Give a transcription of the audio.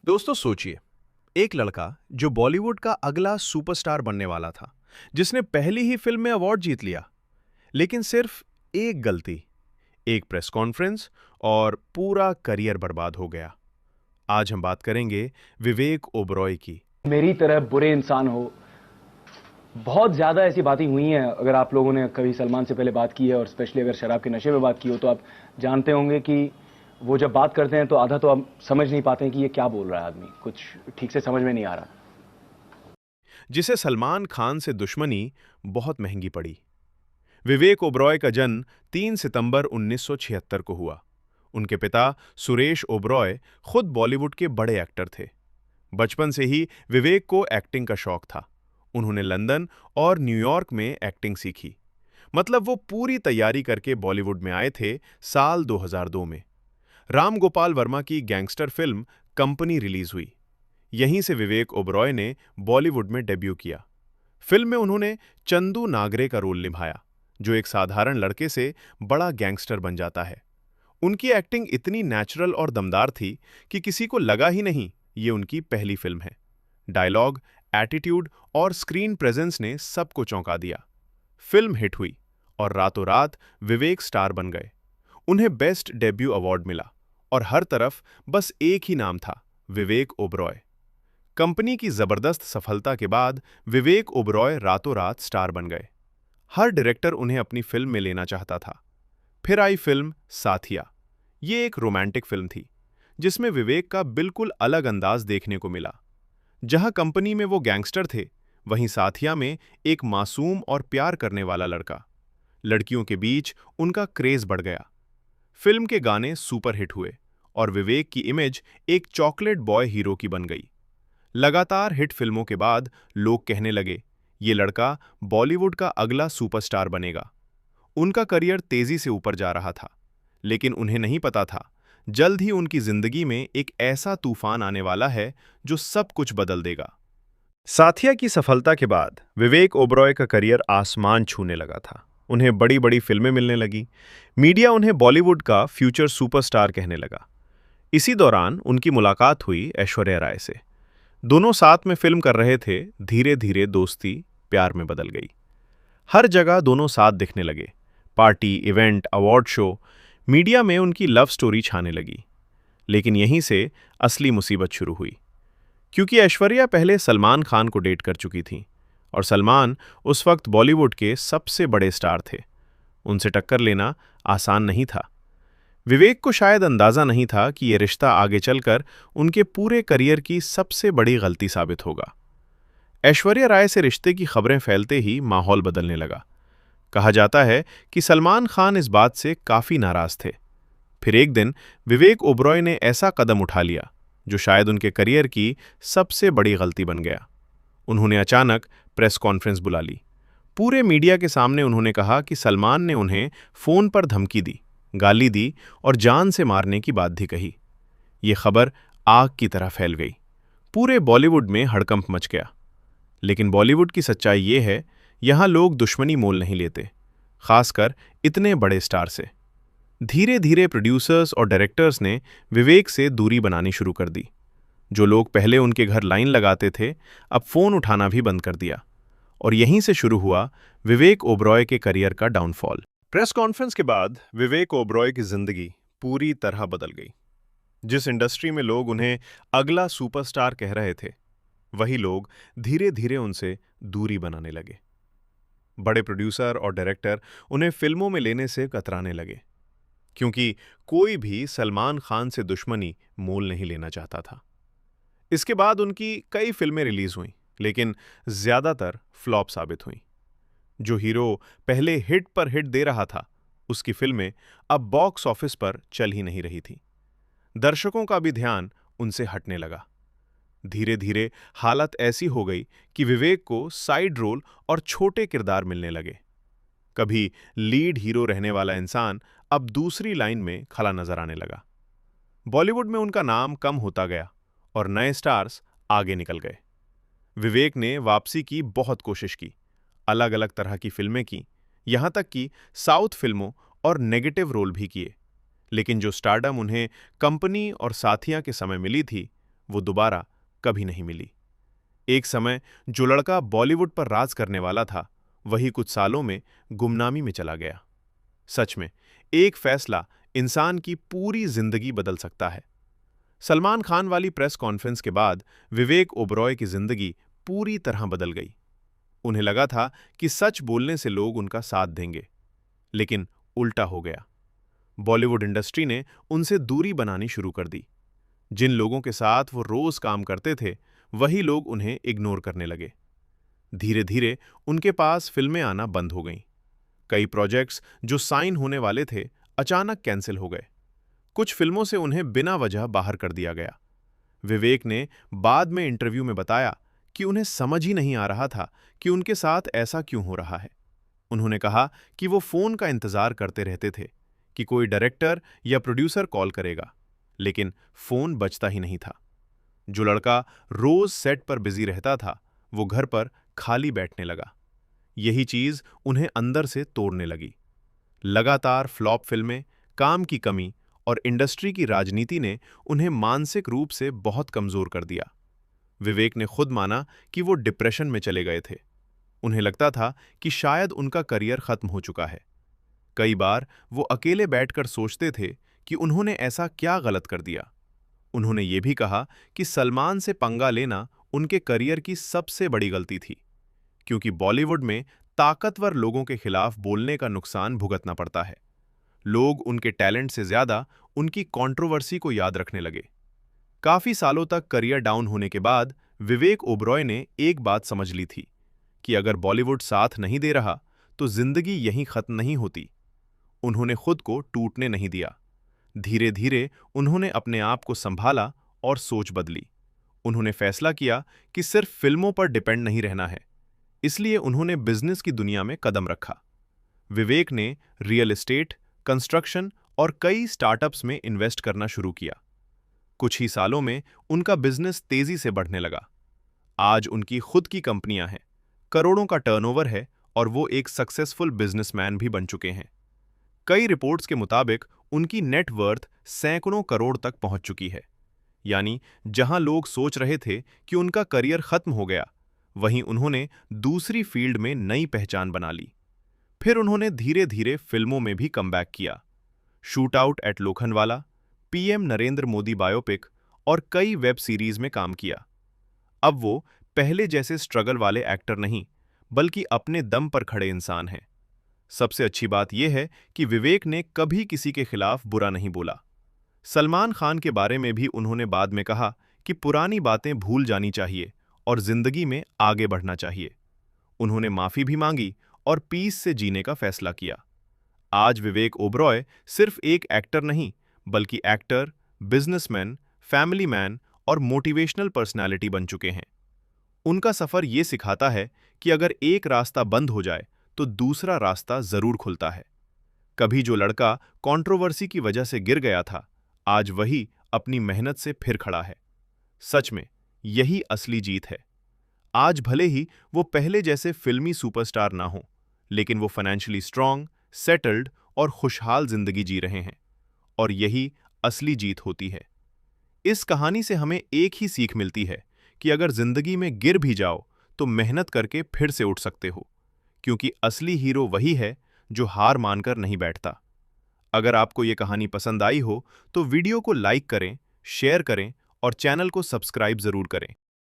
दोस्तों सोचिए, एक लड़का जो बॉलीवुड का अगला सुपरस्टार बनने वाला था, जिसने पहली ही फिल्म में अवार्ड जीत लिया, लेकिन सिर्फ एक गलती, एक प्रेस कॉन्फ्रेंस और पूरा करियर बर्बाद हो गया। आज हम बात करेंगे विवेक ओबरॉय की। मेरी तरह बुरे इंसान हो। बहुत ज़्यादा ऐसी बातें हुई हैं। अगर आप लोगों ने कभी सलमान से पहले बात की है और स्पेशली अगर शराब के नशे में बात की हो तो आप जानते होंगे कि वो जब बात करते हैं तो आधा तो आप समझ नहीं पाते हैं कि ये क्या बोल रहा है आदमी, कुछ ठीक से समझ में नहीं आ रहा। जिसे सलमान खान से दुश्मनी बहुत महंगी पड़ी। विवेक ओबरॉय का जन्म 3 सितंबर 1976 को हुआ। उनके पिता सुरेश ओबरॉय खुद बॉलीवुड के बड़े एक्टर थे। बचपन से ही विवेक को एक्टिंग का शौक था। उन्होंने लंदन और न्यूयॉर्क में एक्टिंग सीखी। मतलब वो पूरी तैयारी करके बॉलीवुड में आए थे साल 2002 में। राम गोपाल वर्मा की गैंगस्टर फिल्म कंपनी रिलीज हुई। यहीं से विवेक ओबरॉय ने बॉलीवुड में डेब्यू किया। फिल्म में उन्होंने चंदू नागरे का रोल निभाया, जो एक साधारण लड़के से बड़ा गैंगस्टर बन जाता है। उनकी एक्टिंग इतनी नेचुरल और दमदार थी कि किसी को लगा ही नहीं ये उनकी पहली फिल्म है। डायलॉग, एटीट्यूड और स्क्रीन प्रेजेंस ने सबको चौंका दिया। फिल्म हिट हुई और रातों रात विवेक स्टार बन गए। उन्हें बेस्ट डेब्यू अवार्ड मिला और हर तरफ बस एक ही नाम था, विवेक ओबरॉय। कंपनी की जबरदस्त सफलता के बाद विवेक ओबरॉय रातों रात स्टार बन गए। हर डायरेक्टर उन्हें अपनी फिल्म में लेना चाहता था। फिर आई फिल्म साथिया। ये एक रोमांटिक फिल्म थी, जिसमें विवेक का बिल्कुल अलग अंदाज देखने को मिला। जहां कंपनी में वो गैंगस्टर थे, वहीं साथिया में एक मासूम और प्यार करने वाला लड़का। लड़कियों के बीच उनका क्रेज बढ़ गया। फिल्म के गाने सुपरहिट हुए और विवेक की इमेज एक चॉकलेट बॉय हीरो की बन गई। लगातार हिट फिल्मों के बाद लोग कहने लगे, ये लड़का बॉलीवुड का अगला सुपरस्टार बनेगा। उनका करियर तेजी से ऊपर जा रहा था, लेकिन उन्हें नहीं पता था, जल्द ही उनकी जिंदगी में एक ऐसा तूफान आने वाला है जो सब कुछ बदल देगा। साथिया की सफलता के बाद विवेक ओबरॉय का करियर आसमान छूने लगा था। उन्हें बड़ी बड़ी फिल्में मिलने लगी। मीडिया उन्हें बॉलीवुड का फ्यूचर सुपरस्टार कहने लगा। इसी दौरान उनकी मुलाकात हुई ऐश्वर्या राय से। दोनों साथ में फिल्म कर रहे थे। धीरे धीरे दोस्ती प्यार में बदल गई। हर जगह दोनों साथ दिखने लगे। Party, event, award show, media में उनकी लव स्टोरी छाने लगी। लेकिन यहीं से असली मुसीबत शुरू हुई, क्योंकि ऐश्वर्या पहले सलमान खान को डेट कर चुकी थी और सलमान उस वक्त बॉलीवुड के सबसे बड़े स्टार थे। उनसे टक्कर लेना आसान नहीं था। विवेक को शायद अंदाजा नहीं था कि यह रिश्ता आगे चलकर उनके पूरे करियर की सबसे बड़ी गलती साबित होगा। ऐश्वर्या राय से रिश्ते की खबरें फैलते ही माहौल बदलने लगा। कहा जाता है कि सलमान खान इस बात से काफी नाराज थे। फिर एक दिन विवेक ओबरॉय ने ऐसा कदम उठा लिया जो शायद उनके करियर की सबसे बड़ी गलती बन गया। उन्होंने अचानक प्रेस कॉन्फ्रेंस बुला ली। पूरे मीडिया के सामने उन्होंने कहा कि सलमान ने उन्हें फोन पर धमकी दी, गाली दी और जान से मारने की बात भी कही। ये खबर आग की तरह फैल गई। पूरे बॉलीवुड में हड़कंप मच गया। लेकिन बॉलीवुड की सच्चाई ये है, यहां लोग दुश्मनी मोल नहीं लेते, खासकर इतने बड़े स्टार से। धीरे धीरे प्रोड्यूसर्स और डायरेक्टर्स ने विवेक से दूरी बनानी शुरू कर दी। जो लोग पहले उनके घर लाइन लगाते थे, अब फोन उठाना भी बंद कर दिया। और यहीं से शुरू हुआ विवेक ओबरॉय के करियर का डाउनफॉल। प्रेस कॉन्फ्रेंस के बाद विवेक ओबरॉय की जिंदगी पूरी तरह बदल गई। जिस इंडस्ट्री में लोग उन्हें अगला सुपरस्टार कह रहे थे, वही लोग धीरे धीरे उनसे दूरी बनाने लगे। बड़े प्रोड्यूसर और डायरेक्टर उन्हें फिल्मों में लेने से कतराने लगे, क्योंकि कोई भी सलमान खान से दुश्मनी मोल नहीं लेना चाहता था। इसके बाद उनकी कई फिल्में रिलीज हुईं, लेकिन ज्यादातर फ्लॉप साबित हुईं। जो हीरो पहले हिट पर हिट दे रहा था, उसकी फिल्में अब बॉक्स ऑफिस पर चल ही नहीं रही थी। दर्शकों का भी ध्यान उनसे हटने लगा। धीरे धीरे हालत ऐसी हो गई कि विवेक को साइड रोल और छोटे किरदार मिलने लगे। कभी लीड हीरो रहने वाला इंसान अब दूसरी लाइन में खड़ा नजर आने लगा। बॉलीवुड में उनका नाम कम होता गया और नए स्टार्स आगे निकल गए। विवेक ने वापसी की बहुत कोशिश की, अलग अलग तरह की फिल्में की, यहां तक कि साउथ फिल्मों और नेगेटिव रोल भी किए। लेकिन जो स्टारडम उन्हें कंपनी और साथिया के समय मिली थी, वो दोबारा कभी नहीं मिली। एक समय जो लड़का बॉलीवुड पर राज करने वाला था, वही कुछ सालों में गुमनामी में चला गया। सच में, एक फैसला इंसान की पूरी जिंदगी बदल सकता है। सलमान खान वाली प्रेस कॉन्फ्रेंस के बाद विवेक ओबरॉय की जिंदगी पूरी तरह बदल गई। उन्हें लगा था कि सच बोलने से लोग उनका साथ देंगे, लेकिन उल्टा हो गया। बॉलीवुड इंडस्ट्री ने उनसे दूरी बनानी शुरू कर दी। जिन लोगों के साथ वो रोज काम करते थे, वही लोग उन्हें इग्नोर करने लगे। धीरे धीरे उनके पास फिल्में आना बंद हो गईं। कई प्रोजेक्ट्स जो साइन होने वाले थे, अचानक कैंसिल हो गए। कुछ फिल्मों से उन्हें बिना वजह बाहर कर दिया गया। विवेक ने बाद में इंटरव्यू में बताया कि उन्हें समझ ही नहीं आ रहा था कि उनके साथ ऐसा क्यों हो रहा है। उन्होंने कहा कि वो फोन का इंतजार करते रहते थे कि कोई डायरेक्टर या प्रोड्यूसर कॉल करेगा, लेकिन फोन बजता ही नहीं था। जो लड़का रोज सेट पर बिजी रहता था, वो घर पर खाली बैठने लगा। यही चीज उन्हें अंदर से तोड़ने लगी। लगातार फ्लॉप फिल्में, काम की कमी और इंडस्ट्री की राजनीति ने उन्हें मानसिक रूप से बहुत कमजोर कर दिया। विवेक ने खुद माना कि वो डिप्रेशन में चले गए थे। उन्हें लगता था कि शायद उनका करियर खत्म हो चुका है। कई बार वो अकेले बैठकर सोचते थे कि उन्होंने ऐसा क्या गलत कर दिया। उन्होंने ये भी कहा कि सलमान से पंगा लेना उनके करियर की सबसे बड़ी गलती थी, क्योंकि बॉलीवुड में ताकतवर लोगों के खिलाफ बोलने का नुकसान भुगतना पड़ता है। लोग उनके टैलेंट से ज्यादा उनकी कंट्रोवर्सी को याद रखने लगे। काफी सालों तक करियर डाउन होने के बाद विवेक ओबरॉय ने एक बात समझ ली थी कि अगर बॉलीवुड साथ नहीं दे रहा, तो जिंदगी यहीं खत्म नहीं होती। उन्होंने खुद को टूटने नहीं दिया। धीरे धीरे उन्होंने अपने आप को संभाला और सोच बदली। उन्होंने फैसला किया कि सिर्फ फिल्मों पर डिपेंड नहीं रहना है, इसलिए उन्होंने बिजनेस की दुनिया में कदम रखा। विवेक ने रियल एस्टेट, कंस्ट्रक्शन और कई स्टार्टअप्स में इन्वेस्ट करना शुरू किया। कुछ ही सालों में उनका बिजनेस तेजी से बढ़ने लगा। आज उनकी खुद की कंपनियां हैं, करोड़ों का टर्नओवर है और वो एक सक्सेसफुल बिजनेसमैन भी बन चुके हैं। कई रिपोर्ट्स के मुताबिक उनकी नेट वर्थ सैकड़ों करोड़ तक पहुंच चुकी है। यानी जहां लोग सोच रहे थे कि उनका करियर खत्म हो गया, वहीं उन्होंने दूसरी फील्ड में नई पहचान बना ली। फिर उन्होंने धीरे धीरे फिल्मों में भी कमबैक किया। Shoot out at Lokhandwala, PM Narendra Modi biopic और कई वेब सीरीज में काम किया। अब वो पहले जैसे स्ट्रगल वाले एक्टर नहीं, बल्कि अपने दम पर खड़े इंसान हैं। सबसे अच्छी बात यह है कि विवेक ने कभी किसी के खिलाफ बुरा नहीं बोला। सलमान खान के बारे में भी उन्होंने बाद में कहा कि पुरानी बातें भूल जानी चाहिए और जिंदगी में आगे बढ़ना चाहिए। उन्होंने माफी भी मांगी और पीस से जीने का फैसला किया। आज विवेक ओबरॉय सिर्फ एक एक्टर नहीं, बल्कि एक्टर, बिजनेसमैन, फैमिली मैन और मोटिवेशनल पर्सनालिटी बन चुके हैं। उनका सफर ये सिखाता है कि अगर एक रास्ता बंद हो जाए, तो दूसरा रास्ता जरूर खुलता है। कभी जो लड़का कंट्रोवर्सी की वजह से गिर गया था, आज वही अपनी मेहनत से फिर खड़ा है। सच में यही असली जीत है। आज भले ही वो पहले जैसे फिल्मी सुपरस्टार ना हो, लेकिन वो फाइनेंशियली स्ट्रांग, सेटल्ड और खुशहाल जिंदगी जी रहे हैं, और यही असली जीत होती है। इस कहानी से हमें एक ही सीख मिलती है कि अगर जिंदगी में गिर भी जाओ, तो मेहनत करके फिर से उठ सकते हो, क्योंकि असली हीरो वही है जो हार मानकर नहीं बैठता। अगर आपको ये कहानी पसंद आई हो, तो वीडियो को लाइक करें, शेयर करें और चैनल को सब्सक्राइब जरूर करें।